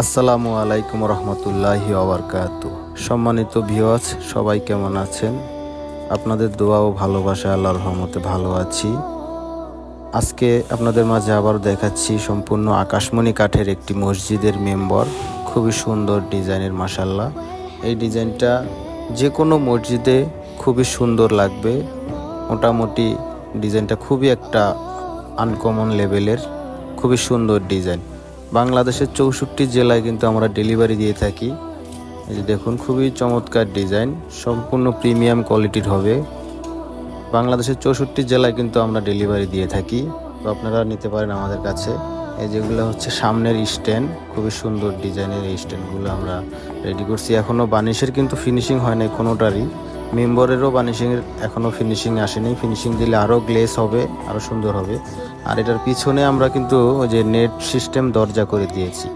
আসসালামু আলাইকুম রহমতুল্লাহি ওয়াবারকাতু। সম্মানিত ভিউয়ার্স, সবাই কেমন আছেন? আপনাদের দোয়া ও ভালোবাসা আল্লাহর রহমতে ভালো আছি। আজকে আপনাদের মাঝে আবার দেখাচ্ছি সম্পূর্ণ আকাশমণি কাঠের একটি মসজিদের মেম্বর। খুবই সুন্দর ডিজাইনের, মাশাল্লাহ। এই ডিজাইনটা যে কোনো মসজিদে খুবই সুন্দর লাগবে। মোটামুটি ডিজাইনটা খুবই একটা আনকমন লেভেলের, খুবই সুন্দর ডিজাইন। বাংলাদেশের 64 জেলায় কিন্তু আমরা ডেলিভারি দিয়ে থাকি। এই যে দেখুন, খুবই চমৎকার ডিজাইন, সম্পূর্ণ প্রিমিয়াম কোয়ালিটির হবে। বাংলাদেশের 64 জেলায় কিন্তু আমরা ডেলিভারি দিয়ে থাকি, তো আপনারা নিতে পারেন আমাদের কাছে। এই যেগুলো হচ্ছে সামনের স্ট্যান্ড, খুবই সুন্দর ডিজাইনের এই স্ট্যান্ডগুলো আমরা রেডি করছি। এখনও বানিশের কিন্তু ফিনিশিং হয় নাই কোনোটারই। মেম্বরেরও বানিশিংয়ের এখনও ফিনিশিং আসেনি। ফিনিশিং দিলে আরও গ্লেস হবে, আরও সুন্দর হবে। আর এটার পিছনে আমরা কিন্তু ওই যে নেট সিস্টেম দরজা করে দিয়েছি।